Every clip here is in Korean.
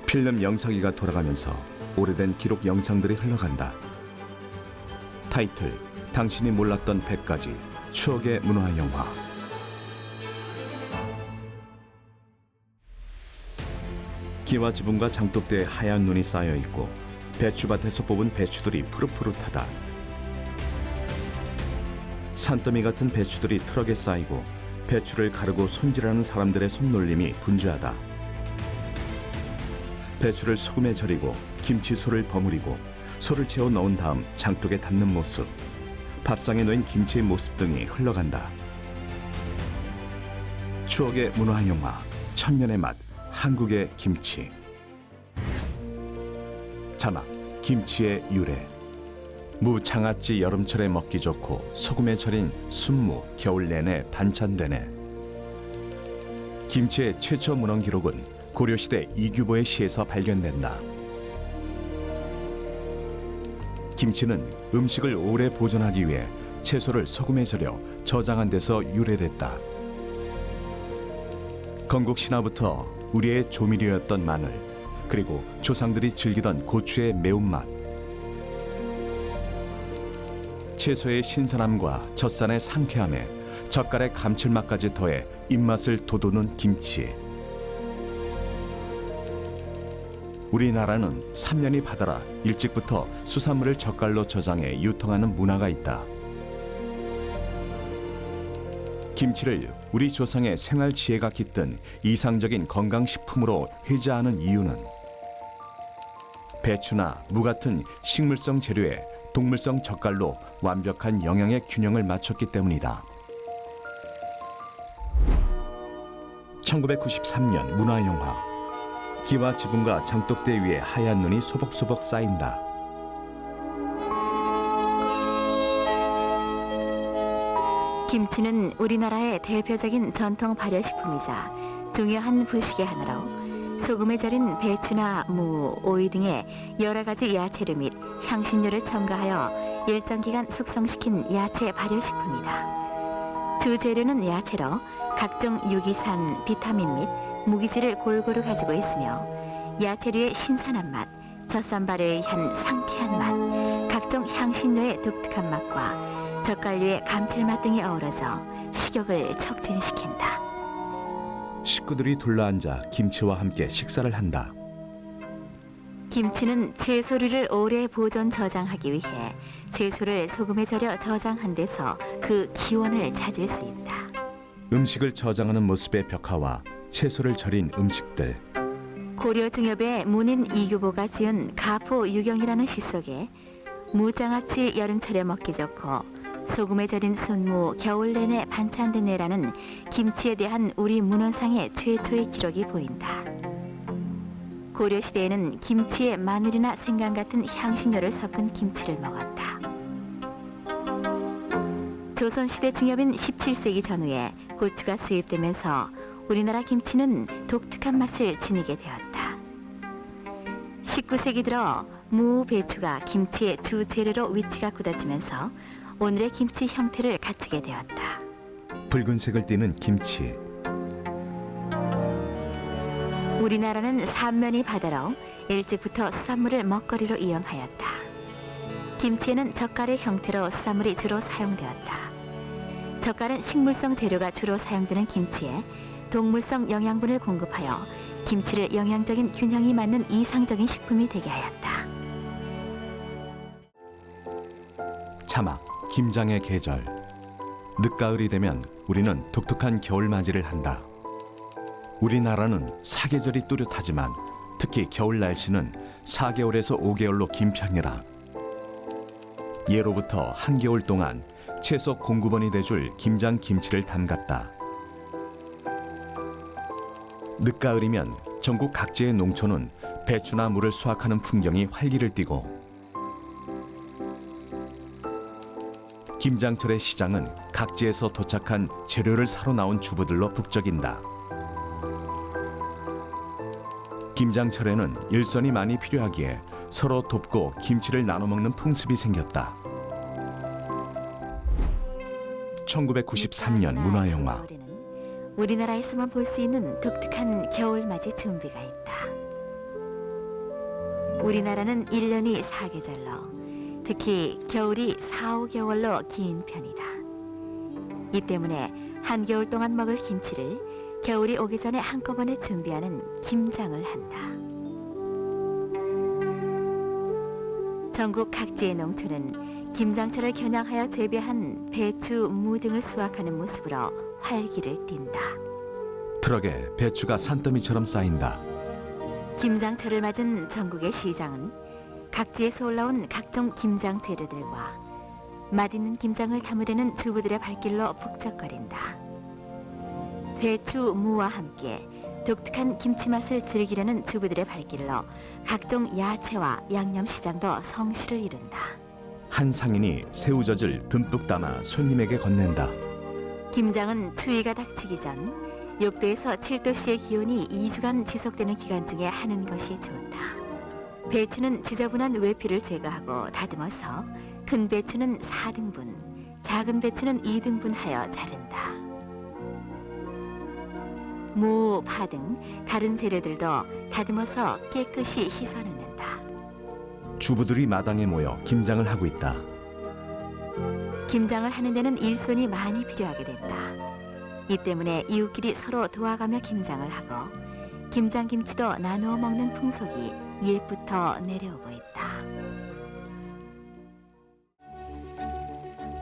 필름 영상기가 돌아가면서 오래된 기록 영상들이 흘러간다. 타이틀: 당신이 몰랐던 100가지 추억의 문화영화. 기와 지붕과 장독대에 하얀 눈이 쌓여있고 배추밭에서 뽑은 배추들이 푸릇푸릇하다. 산더미 같은 배추들이 트럭에 쌓이고 배추를 가르고 손질하는 사람들의 손놀림이 분주하다. 배추를 소금에 절이고 김치소를 버무리고 소를 채워 넣은 다음 장독에 담는 모습, 밥상에 놓인 김치의 모습 등이 흘러간다. 추억의 문화영화 천년의 맛, 한국의 김치. 자막: 김치의 유래. 무 장아찌 여름철에 먹기 좋고 소금에 절인 순무 겨울 내내 반찬되네. 김치의 최초 문헌 기록은 고려시대 이규보의 시에서 발견된다. 김치는 음식을 오래 보존하기 위해 채소를 소금에 절여 저장한 데서 유래됐다. 건국 신화부터 우리의 조미료였던 마늘, 그리고 조상들이 즐기던 고추의 매운맛, 채소의 신선함과 젖산의 상쾌함에 젓갈의 감칠맛까지 더해 입맛을 돋우는 김치. 우리나라는 삼면이 바다라 일찍부터 수산물을 젓갈로 저장해 유통하는 문화가 있다. 김치를 우리 조상의 생활 지혜가 깃든 이상적인 건강식품으로 회자하는 이유는 배추나 무 같은 식물성 재료에 동물성 젓갈로 완벽한 영양의 균형을 맞췄기 때문이다. 1993년 문화영화. 기와 지붕과 장독대 위에 하얀 눈이 소복소복 쌓인다. 김치는 우리나라의 대표적인 전통 발효식품이자 중요한 부식의 하나로 소금에 절인 배추나 무, 오이 등의 여러 가지 야채류 및 향신료를 첨가하여 일정 기간 숙성시킨 야채 발효식품이다. 주 재료는 야채로 각종 유기산, 비타민 및 무기질을 골고루 가지고 있으며 야채류의 신선한 맛, 젖산발에 의한 상쾌한 맛, 각종 향신료의 독특한 맛과 젓갈류의 감칠맛 등이 어우러져 식욕을 촉진시킨다. 식구들이 둘러앉아 김치와 함께 식사를 한다. 김치는 채소류를 오래 보존 저장하기 위해 채소를 소금에 절여 저장한 데서 그 기원을 찾을 수 있다. 음식을 저장하는 모습의 벽화와 채소를 절인 음식들. 고려 중엽의 문인 이규보가 지은 가포 유경이라는 시 속에 무장아찌 여름철에 먹기 좋고 소금에 절인 순무 겨울 내내 반찬되네라는 김치에 대한 우리 문헌상의 최초의 기록이 보인다. 고려시대에는 김치에 마늘이나 생강 같은 향신료를 섞은 김치를 먹었다. 조선시대 중엽인 17세기 전후에 고추가 수입되면서 우리나라 김치는 독특한 맛을 지니게 되었다. 19세기 들어 무, 배추가 김치의 주 재료로 위치가 굳어지면서 오늘의 김치 형태를 갖추게 되었다. 붉은색을 띠는 김치. 우리나라는 삼면이 바다로 일찍부터 수산물을 먹거리로 이용하였다. 김치에는 젓갈의 형태로 수산물이 주로 사용되었다. 젓갈은 식물성 재료가 주로 사용되는 김치에 동물성 영양분을 공급하여 김치를 영양적인 균형이 맞는 이상적인 식품이 되게 하였다. 자막: 김장의 계절. 늦가을이 되면 우리는 독특한 겨울맞이를 한다. 우리나라는 사계절이 뚜렷하지만 특히 겨울 날씨는 4개월에서 5개월로 긴 편이라 예로부터 한겨울 동안 채소 공급원이 돼줄 김장 김치를 담갔다. 늦가을이면 전국 각지의 농촌은 배추나 무를 수확하는 풍경이 활기를 띠고 김장철의 시장은 각지에서 도착한 재료를 사러 나온 주부들로 북적인다. 김장철에는 일손이 많이 필요하기에 서로 돕고 김치를 나눠 먹는 풍습이 생겼다. 1993년 문화영화. 우리나라에서만 볼 수 있는 독특한 겨울맞이 준비가 있다. 우리나라는 1년이 4계절로 특히 겨울이 4, 5개월로 긴 편이다. 이 때문에 한겨울 동안 먹을 김치를 겨울이 오기 전에 한꺼번에 준비하는 김장을 한다. 전국 각지의 농촌은 김장철을 겨냥하여 재배한 배추, 무 등을 수확하는 모습으로 활기를 띈다. 트럭에 배추가 산더미처럼 쌓인다. 김장철을 맞은 전국의 시장은 각지에서 올라온 각종 김장 재료들과 맛있는 김장을 담으려는 주부들의 발길로 북적거린다. 배추, 무와 함께 독특한 김치 맛을 즐기려는 주부들의 발길로 각종 야채와 양념 시장도 성시를 이룬다. 한 상인이 새우젓을 듬뿍 담아 손님에게 건넨다. 김장은 추위가 닥치기 전 6도에서 7도씨의 기온이 2주간 지속되는 기간 중에 하는 것이 좋다. 배추는 지저분한 외피를 제거하고 다듬어서 큰 배추는 4등분, 작은 배추는 2등분 하여 자른다. 무, 파 등 다른 재료들도 다듬어서 깨끗이 씻어 넣는다. 주부들이 마당에 모여 김장을 하고 있다. 김장을 하는 데는 일손이 많이 필요하게 됐다. 이 때문에 이웃끼리 서로 도와가며 김장을 하고 김장김치도 나누어 먹는 풍속이 옛부터 내려오고 있다.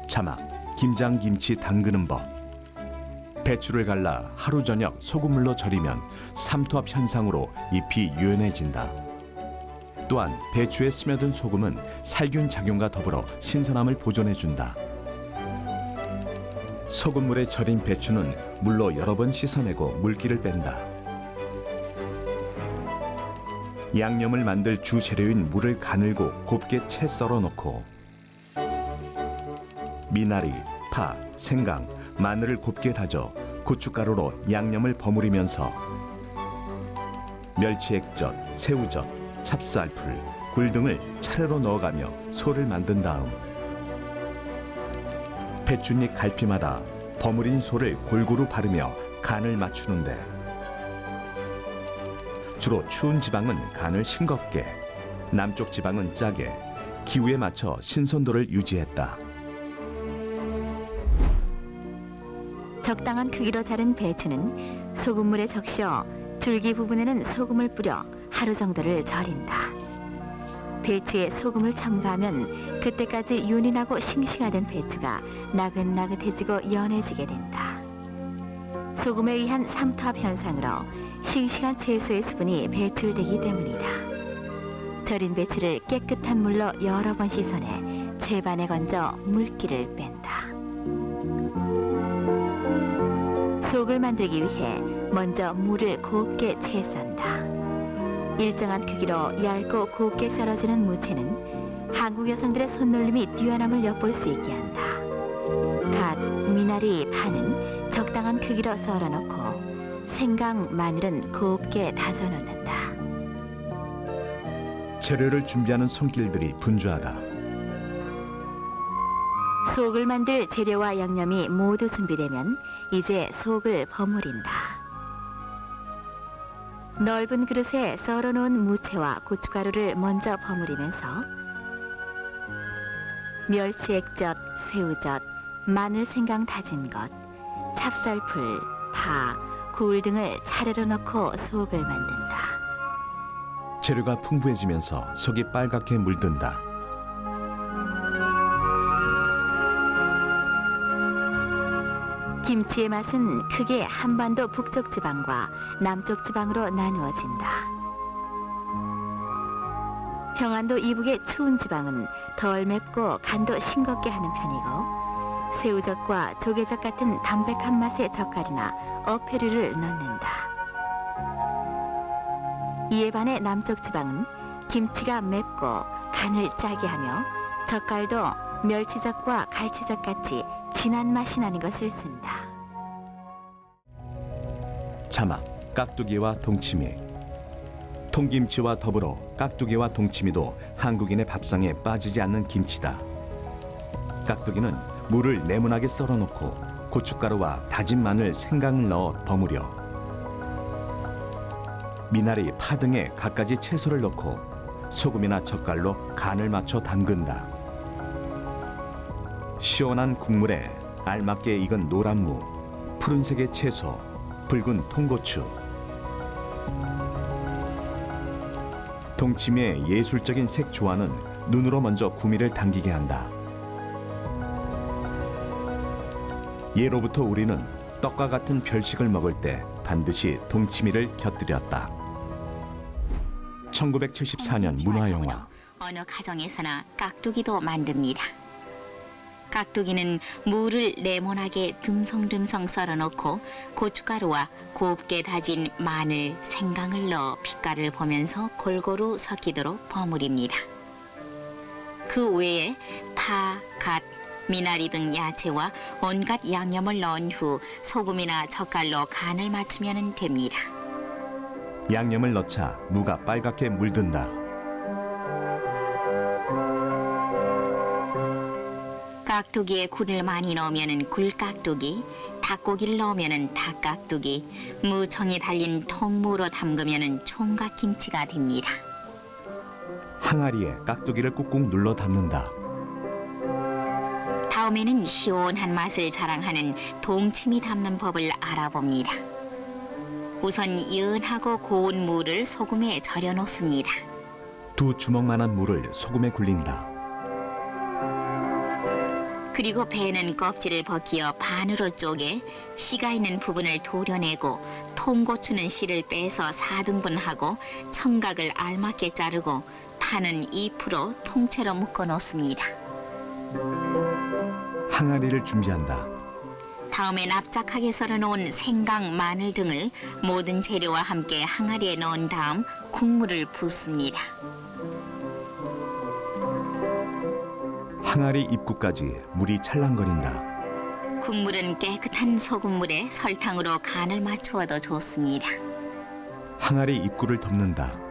자막, 김장김치 담그는 법. 배추를 갈라 하루 저녁 소금물로 절이면 삼투압 현상으로 잎이 유연해진다. 또한 배추에 스며든 소금은 살균 작용과 더불어 신선함을 보존해준다. 소금물에 절인 배추는 물로 여러 번 씻어내고 물기를 뺀다. 양념을 만들 주 재료인 물을 가늘고 곱게 채 썰어 놓고 미나리, 파, 생강, 마늘을 곱게 다져 고춧가루로 양념을 버무리면서 멸치 액젓, 새우젓, 찹쌀풀, 굴 등을 차례로 넣어가며 소를 만든 다음 배춧잎 갈피마다 버무린 소를 골고루 바르며 간을 맞추는데 주로 추운 지방은 간을 싱겁게, 남쪽 지방은 짜게 기후에 맞춰 신선도를 유지했다. 적당한 크기로 자른 배추는 소금물에 적셔 줄기 부분에는 소금을 뿌려 하루 정도를 절인다. 배추에 소금을 첨가하면 그때까지 윤이 나고 싱싱하던 배추가 나긋나긋해지고 연해지게 된다. 소금에 의한 삼투압 현상으로 싱싱한 채소의 수분이 배출되기 때문이다. 절인 배추를 깨끗한 물로 여러 번 씻어내 채반에 건져 물기를 뺀다. 속을 만들기 위해 먼저 무를 곱게 채 썬다. 일정한 크기로 얇고 곱게 썰어지는 무채는 한국 여성들의 손놀림이 뛰어남을 엿볼 수 있게 한다. 갓, 미나리, 파는 적당한 크기로 썰어 놓고 생강, 마늘은 곱게 다져 넣는다. 재료를 준비하는 손길들이 분주하다. 속을 만들 재료와 양념이 모두 준비되면 이제 속을 버무린다. 넓은 그릇에 썰어놓은 무채와 고춧가루를 먼저 버무리면서 멸치 액젓, 새우젓, 마늘, 생강 다진 것, 찹쌀풀, 파, 굴 등을 차례로 넣고 속을 만든다. 재료가 풍부해지면서 속이 빨갛게 물든다. 김치의 맛은 크게 한반도 북쪽 지방과 남쪽 지방으로 나누어진다. 평안도 이북의 추운 지방은 덜 맵고 간도 싱겁게 하는 편이고 새우젓과 조개젓 같은 담백한 맛의 젓갈이나 어패류를 넣는다. 이에 반해 남쪽 지방은 김치가 맵고 간을 짜게 하며 젓갈도 멸치젓과 갈치젓 같이 진한 맛이 나는 것을 쓴다. 자막, 깍두기와 동치미. 통김치와 더불어 깍두기와 동치미도 한국인의 밥상에 빠지지 않는 김치다. 깍두기는 물을 네모나게 썰어놓고 고춧가루와 다진 마늘, 생강을 넣어 버무려 미나리, 파 등의 갖가지 채소를 넣고 소금이나 젓갈로 간을 맞춰 담근다. 시원한 국물에 알맞게 익은 노란무, 푸른색의 채소, 붉은 통고추, 동치미의 예술적인 색 조화는 눈으로 먼저 구미를 당기게 한다. 예로부터 우리는 떡과 같은 별식을 먹을 때 반드시 동치미를 곁들였다. 1974년 문화영화 어느 가정에서나 깍두기도 만듭니다. 깍두기는 무를 네모나게 듬성듬성 썰어놓고 고춧가루와 곱게 다진 마늘, 생강을 넣어 빛깔을 보면서 골고루 섞이도록 버무립니다. 그 외에 파, 갓, 미나리 등 야채와 온갖 양념을 넣은 후 소금이나 젓갈로 간을 맞추면 됩니다. 양념을 넣자 무가 빨갛게 물든다. 깍두기에 굴을 많이 넣으면 굴깍두기, 닭고기를 넣으면 닭깍두기, 무청이 달린 통무로 담그면 총각김치가 됩니다. 항아리에 깍두기를 꾹꾹 눌러 담는다. 다음에는 시원한 맛을 자랑하는 동치미 담는 법을 알아봅니다. 우선 연하고 고운 무를 소금에 절여 놓습니다. 2주먹만한 무를 소금에 굴린다. 그리고 배는 껍질을 벗기어 반으로 쪼개 씨가 있는 부분을 도려내고 통고추는 씨를 빼서 4등분하고 청각을 알맞게 자르고 파는 잎으로 통째로 묶어 놓습니다. 항아리를 준비한다. 다음에 납작하게 썰어놓은 생강, 마늘 등을 모든 재료와 함께 항아리에 넣은 다음 국물을 붓습니다. 항아리 입구까지 물이 찰랑거린다. 국물은 깨끗한 소금물에 설탕으로 간을 맞추어도 좋습니다. 항아리 입구를 덮는다.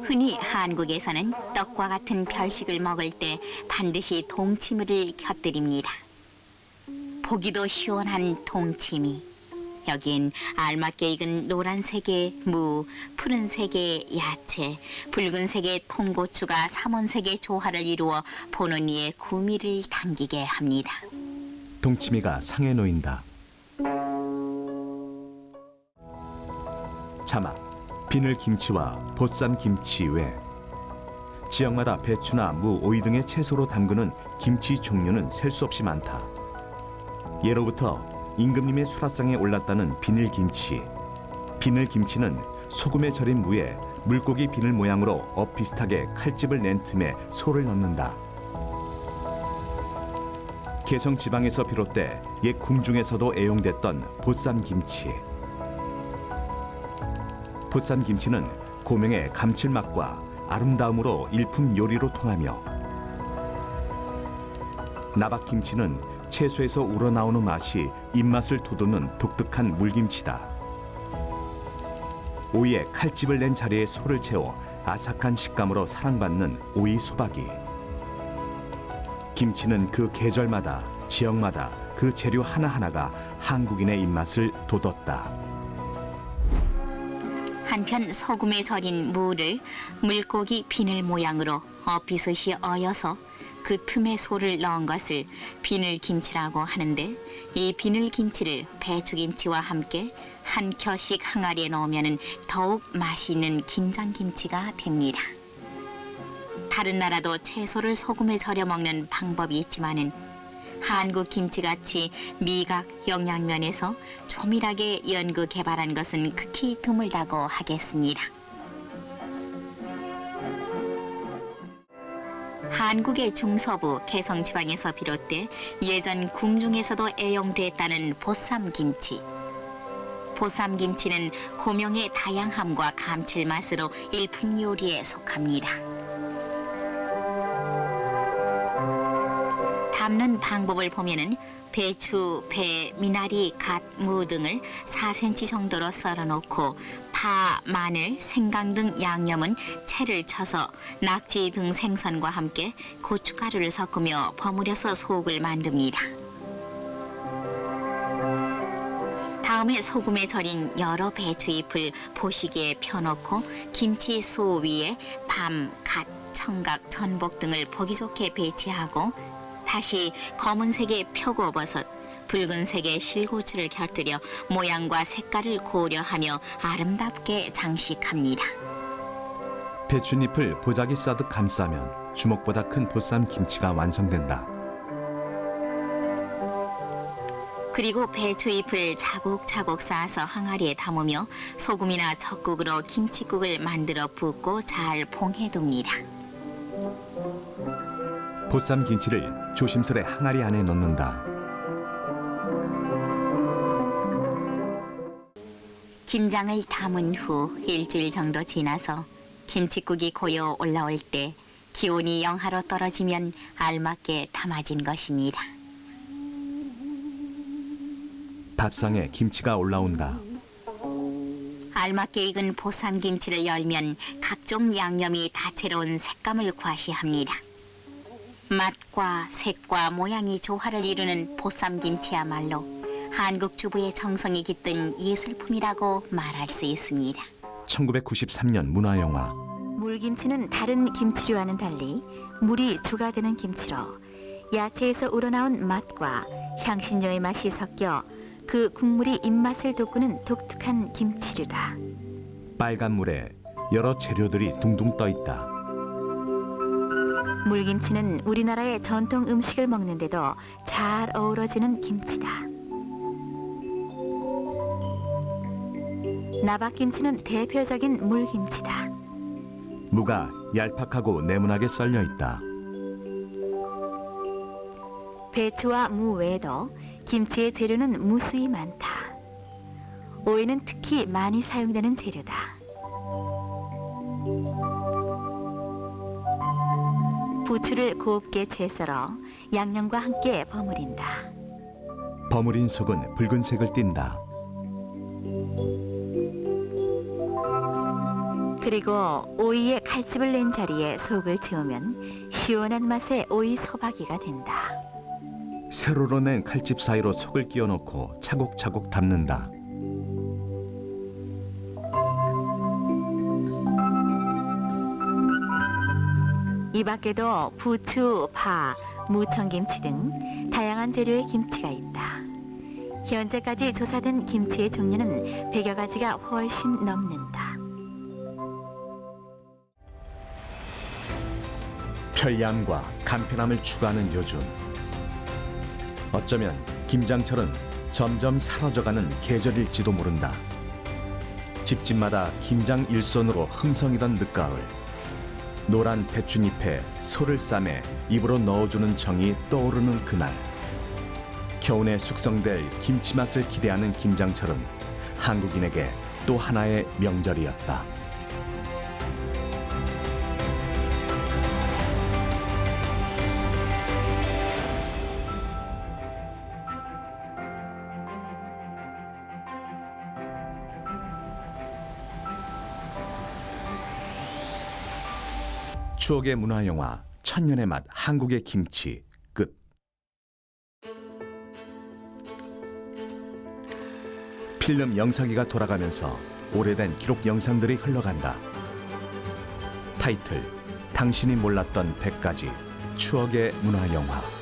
흔히 한국에서는 떡과 같은 별식을 먹을 때 반드시 동치미를 곁들입니다. 보기도 시원한 동치미. 여기엔 알맞게 익은 노란색의 무, 푸른색의 야채, 붉은색의 통고추가 삼원색의 조화를 이루어 보는 이의 구미를 당기게 합니다. 동치미가 상에 놓인다. 자막, 비늘김치와 보쌈김치 외 지역마다 배추나 무, 오이 등의 채소로 담그는 김치 종류는 셀 수 없이 많다. 예로부터 임금님의 수라상에 올랐다는 비늘김치. 비늘김치는 소금에 절인 무에 물고기 비늘 모양으로 엇비슷하게 칼집을 낸 틈에 소를 넣는다. 개성 지방에서 비롯돼 옛 궁중에서도 애용됐던 보쌈김치. 보쌈김치는 고명의 감칠맛과 아름다움으로 일품 요리로 통하며 나박김치는 채소에서 우러나오는 맛이 입맛을 돋우는 독특한 물김치다. 오이에 칼집을 낸 자리에 소를 채워 아삭한 식감으로 사랑받는 오이 소박이. 김치는 그 계절마다 지역마다 그 재료 하나하나가 한국인의 입맛을 돋웠다. 한편 소금에 절인 무를 물고기 비늘 모양으로 엇비슷이 어여서 그 틈에 소를 넣은 것을 비늘김치라고 하는데, 이 비늘김치를 배추김치와 함께 한 켜씩 항아리에 넣으면 더욱 맛이 있는 김장김치가 됩니다. 다른 나라도 채소를 소금에 절여 먹는 방법이 있지만은 한국 김치같이 미각, 영양면에서 조밀하게 연구 개발한 것은 극히 드물다고 하겠습니다. 한국의 중서부 개성 지방에서 비롯돼 예전 궁중에서도 애용됐다는 보쌈김치. 보쌈김치는 고명의 다양함과 감칠맛으로 일품 요리에 속합니다. 담는 방법을 보면은 배추, 배, 미나리, 갓, 무 등을 4cm 정도로 썰어놓고 파, 마늘, 생강 등 양념은 채를 쳐서 낙지 등 생선과 함께 고춧가루를 섞으며 버무려서 속을 만듭니다. 다음에 소금에 절인 여러 배추잎을 보시기에 펴놓고 김치 소 위에 밤, 갓, 청각, 전복 등을 보기 좋게 배치하고 다시 검은색의 표고버섯, 붉은색의 실고추를 곁들여 모양과 색깔을 고려하며 아름답게 장식합니다. 배춧잎을 보자기 싸듯 감싸면 주먹보다 큰 보쌈 김치가 완성된다. 그리고 배추잎을 차곡차곡 쌓아서 항아리에 담으며 소금이나 젓국으로 김치국을 만들어 붓고 잘 봉해둡니다. 보쌈 김치를 조심스레 항아리 안에 넣는다. 김장을 담은 후 일주일 정도 지나서 김치국이 고여 올라올 때 기온이 영하로 떨어지면 알맞게 담아진 것입니다. 밥상에 김치가 올라온다. 알맞게 익은 보쌈 김치를 열면 각종 양념이 다채로운 색감을 과시합니다. 맛과 색과 모양이 조화를 이루는 보쌈 김치야말로 한국 주부의 정성이 깃든 예술품이라고 말할 수 있습니다. 1993년 문화영화. 물김치는 다른 김치류와는 달리 물이 주가 되는 김치로 야채에서 우러나온 맛과 향신료의 맛이 섞여 그 국물이 입맛을 돋구는 독특한 김치류다. 빨간 물에 여러 재료들이 둥둥 떠 있다. 물김치는 우리나라의 전통 음식을 먹는데도 잘 어우러지는 김치다. 나박김치는 대표적인 물김치다. 무가 얄팍하고 네모나게 썰려 있다. 배추와 무 외에도 김치의 재료는 무수히 많다. 오이는 특히 많이 사용되는 재료다. 부추를 곱게 채 썰어 양념과 함께 버무린다. 버무린 속은 붉은색을 띈다. 그리고 오이에 칼집을 낸 자리에 속을 채우면 시원한 맛의 오이 소박이가 된다. 세로로 낸 칼집 사이로 속을 끼워 넣고 차곡차곡 담는다. 이 밖에도 부추, 파, 무청김치 등 다양한 재료의 김치가 있다. 현재까지 조사된 김치의 종류는 100여 가지가 훨씬 넘는다. 편리함과 간편함을 추구하는 요즘. 어쩌면 김장철은 점점 사라져가는 계절일지도 모른다. 집집마다 김장 일손으로 흥성이던 늦가을. 노란 배춧잎에 소를 싸매 입으로 넣어주는 정이 떠오르는 그날. 겨우내 숙성될 김치 맛을 기대하는 김장철은 한국인에게 또 하나의 명절이었다. 추억의 문화영화 천년의 맛 한국의 김치 끝. 필름 영상기가 돌아가면서 오래된 기록 영상들이 흘러간다. 타이틀 당신이 몰랐던 100가지 추억의 문화영화.